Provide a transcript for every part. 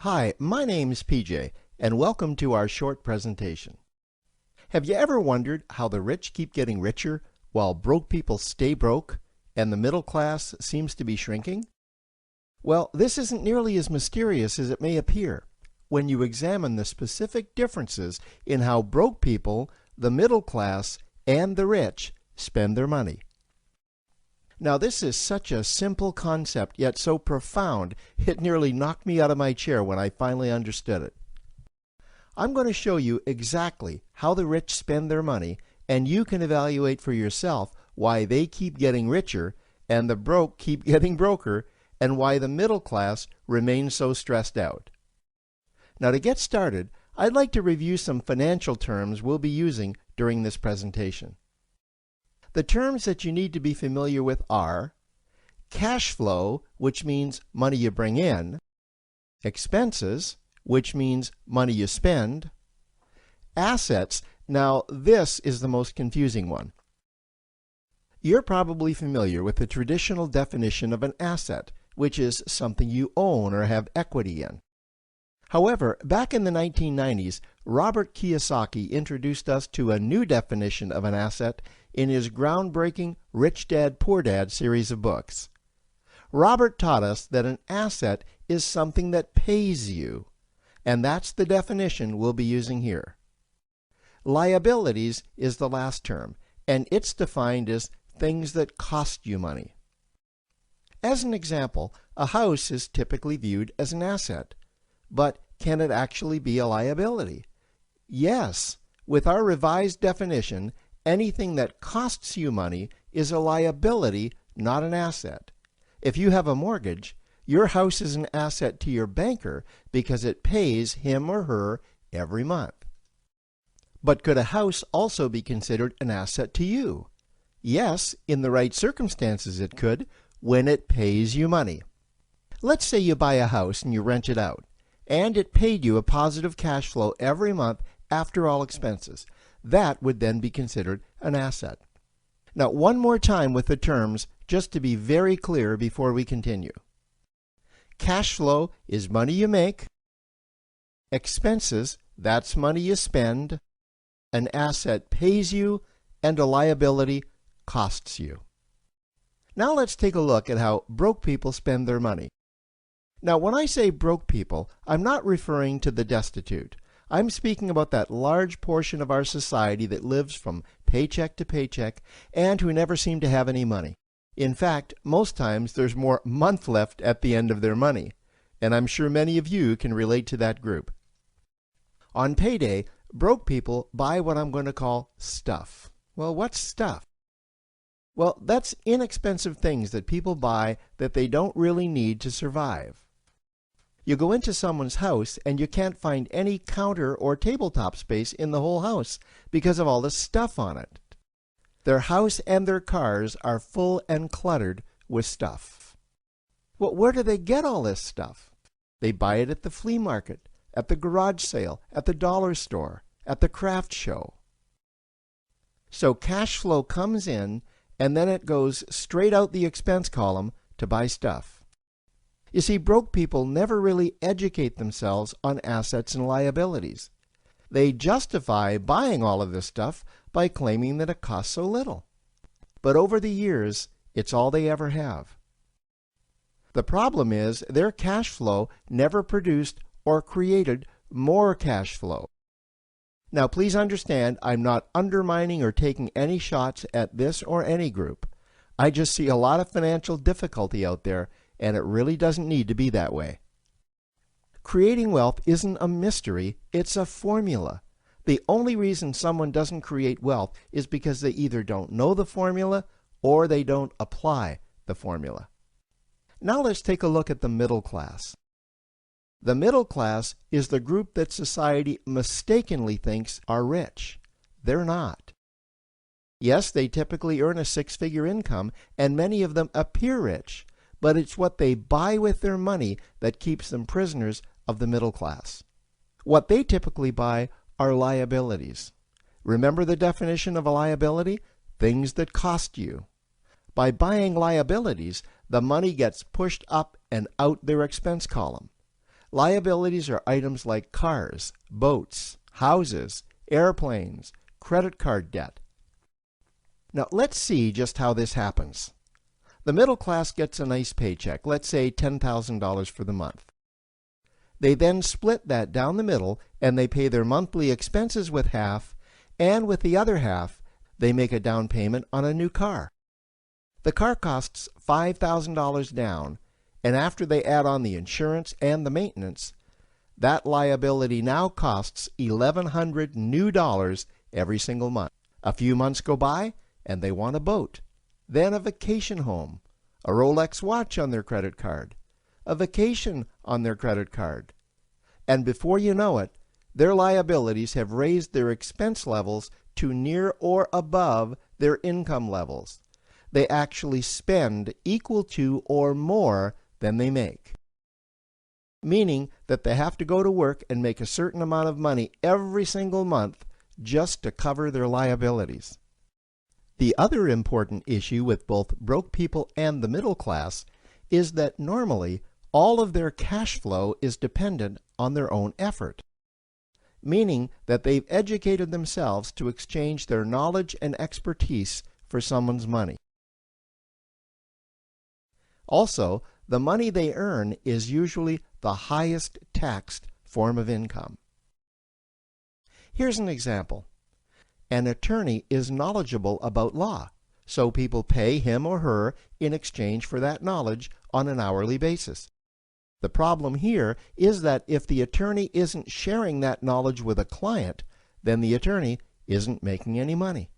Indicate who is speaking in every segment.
Speaker 1: Hi, my name's PJ, and welcome to our short presentation. Have you ever wondered how the rich keep getting richer while broke people stay broke and the middle class seems to be shrinking? Well, this isn't nearly as mysterious as it may appear when you examine the specific differences in how broke people, the middle class, and the rich spend their money. Now, this is such a simple concept, yet so profound, it nearly knocked me out of my chair when I finally understood it. I'm going to show you exactly how the rich spend their money, and you can evaluate for yourself why they keep getting richer and the broke keep getting broker, and why the middle class remains so stressed out. Now, to get started, I'd like to review some financial terms we'll be using during this presentation. The terms that you need to be familiar with are cash flow, which means money you bring in, expenses, which means money you spend, assets. Now, this is the most confusing one. You're probably familiar with the traditional definition of an asset, which is something you own or have equity in. However, back in the 1990s, Robert Kiyosaki introduced us to a new definition of an asset in his groundbreaking Rich Dad, Poor Dad series of books. Robert taught us that an asset is something that pays you, and that's the definition we'll be using here. Liabilities is the last term, and it's defined as things that cost you money. As an example, a house is typically viewed as an asset. But can it actually be a liability? Yes. With our revised definition, anything that costs you money is a liability, not an asset. If you have a mortgage, your house is an asset to your banker because it pays him or her every month. But could a house also be considered an asset to you? Yes, in the right circumstances it could, when it pays you money. Let's say you buy a house and you rent it out, and it paid you a positive cash flow every month after all expenses. That would then be considered an asset. Now, one more time with the terms, just to be very clear before we continue. Cash flow is money you make. Expenses, that's money you spend. An asset pays you, and a liability costs you. Now let's take a look at how broke people spend their money. Now, when I say broke people, I'm not referring to the destitute. I'm speaking about that large portion of our society that lives from paycheck to paycheck and who never seem to have any money. In fact, most times there's more month left at the end of their money, and I'm sure many of you can relate to that group. On payday, broke people buy what I'm going to call stuff. Well, what's stuff? Well, that's inexpensive things that people buy that they don't really need to survive. You go into someone's house and you can't find any counter or tabletop space in the whole house because of all the stuff on it. Their house and their cars are full and cluttered with stuff. Well, where do they get all this stuff? They buy it at the flea market, at the garage sale, at the dollar store, at the craft show. So cash flow comes in and then it goes straight out the expense column to buy stuff. You see, broke people never really educate themselves on assets and liabilities. They justify buying all of this stuff by claiming that it costs so little. But over the years, it's all they ever have. The problem is their cash flow never produced or created more cash flow. Now, please understand, I'm not undermining or taking any shots at this or any group. I just see a lot of financial difficulty out there, and it really doesn't need to be that way. Creating wealth isn't a mystery, it's a formula. The only reason someone doesn't create wealth is because they either don't know the formula or they don't apply the formula. Now let's take a look at the middle class. The middle class is the group that society mistakenly thinks are rich. They're not. Yes, they typically earn a six-figure income, and many of them appear rich, but it's what they buy with their money that keeps them prisoners of the middle class. What they typically buy are liabilities. Remember the definition of a liability? Things that cost you. By buying liabilities, the money gets pushed up and out their expense column. Liabilities are items like cars, boats, houses, airplanes, credit card debt. Now let's see just how this happens. The middle class gets a nice paycheck, let's say $10,000 for the month. They then split that down the middle and they pay their monthly expenses with half, and with the other half, they make a down payment on a new car. The car costs $5,000 down, and after they add on the insurance and the maintenance, that liability now costs $1,100 new dollars every single month. A few months go by, and they want a boat, then a vacation home, a Rolex watch on their credit card, a vacation on their credit card. And before you know it, their liabilities have raised their expense levels to near or above their income levels. They actually spend equal to or more than they make, meaning that they have to go to work and make a certain amount of money every single month just to cover their liabilities. The other important issue with both broke people and the middle class is that normally all of their cash flow is dependent on their own effort, meaning that they've educated themselves to exchange their knowledge and expertise for someone's money. Also, the money they earn is usually the highest taxed form of income. Here's an example. An attorney is knowledgeable about law, so people pay him or her in exchange for that knowledge on an hourly basis. The problem here is that if the attorney isn't sharing that knowledge with a client, then the attorney isn't making any money.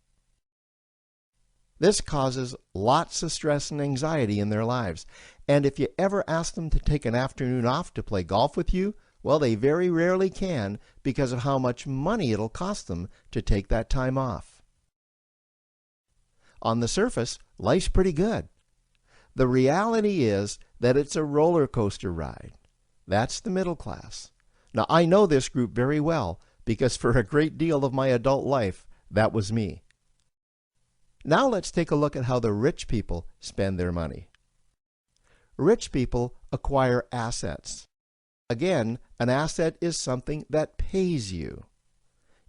Speaker 1: This causes lots of stress and anxiety in their lives, and if you ever ask them to take an afternoon off to play golf with you, well, they very rarely can because of how much money it'll cost them to take that time off. On the surface, life's pretty good. The reality is that it's a roller coaster ride. That's the middle class. Now, I know this group very well because for a great deal of my adult life, that was me. Now let's take a look at how the rich people spend their money. Rich people acquire assets. Again, an asset is something that pays you.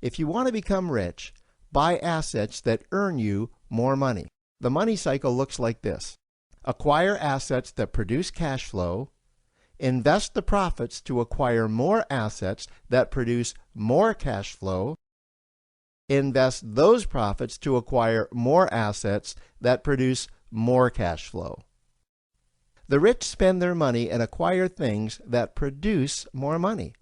Speaker 1: If you want to become rich, buy assets that earn you more money. The money cycle looks like this. Acquire assets that produce cash flow, invest the profits to acquire more assets that produce more cash flow, invest those profits to acquire more assets that produce more cash flow. The rich spend their money and acquire things that produce more money.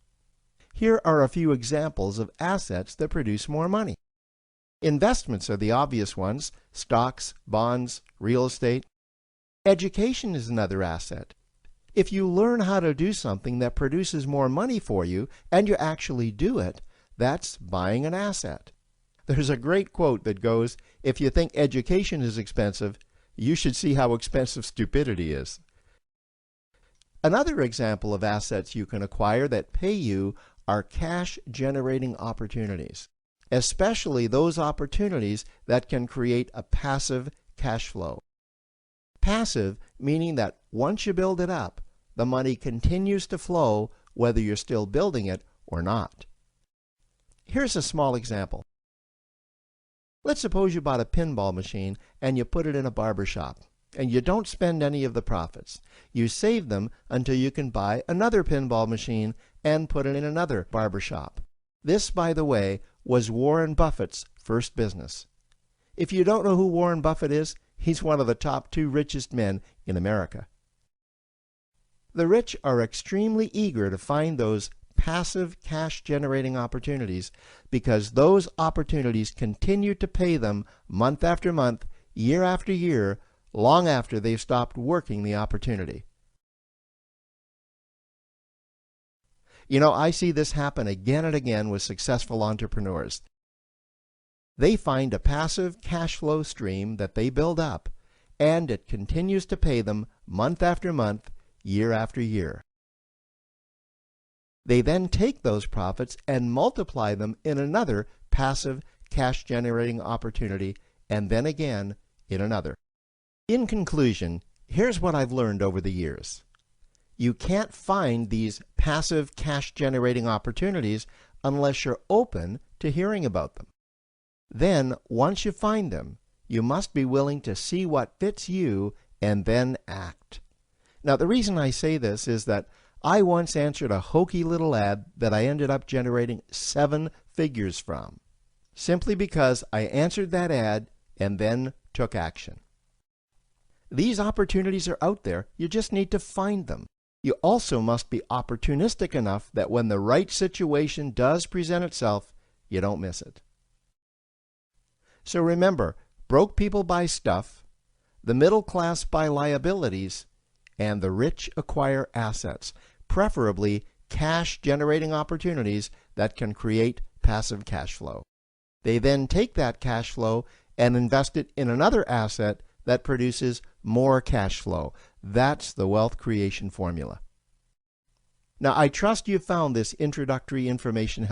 Speaker 1: Here are a few examples of assets that produce more money. Investments are the obvious ones: stocks, bonds, real estate. Education is another asset. If you learn how to do something that produces more money for you and you actually do it, that's buying an asset. There's a great quote that goes, "If you think education is expensive, you should see how expensive stupidity is." Another example of assets you can acquire that pay you are cash-generating opportunities, especially those opportunities that can create a passive cash flow. Passive meaning that once you build it up, the money continues to flow whether you're still building it or not. Here's a small example. Let's suppose you bought a pinball machine and you put it in a barber shop, and you don't spend any of the profits. You save them until you can buy another pinball machine and put it in another barber shop. This, by the way, was Warren Buffett's first business. If you don't know who Warren Buffett is, he's one of the top 2 richest men in America. The rich are extremely eager to find those passive cash-generating opportunities because those opportunities continue to pay them month after month, year after year, long after they've stopped working the opportunity. You know, I see this happen again and again with successful entrepreneurs. They find a passive cash flow stream that they build up, and it continues to pay them month after month, year after year. They then take those profits and multiply them in another passive cash-generating opportunity, and then again in another. In conclusion, here's what I've learned over the years. You can't find these passive cash-generating opportunities unless you're open to hearing about them. Then, once you find them, you must be willing to see what fits you and then act. Now, the reason I say this is that I once answered a hokey little ad that I ended up generating 7 figures from, simply because I answered that ad and then took action. These opportunities are out there, you just need to find them. You also must be opportunistic enough that when the right situation does present itself, you don't miss it. So remember, broke people buy stuff, the middle class buy liabilities, and the rich acquire assets, preferably cash-generating opportunities that can create passive cash flow. They then take that cash flow and invest it in another asset that produces more cash flow. That's the wealth creation formula. Now, I trust you found this introductory information helpful.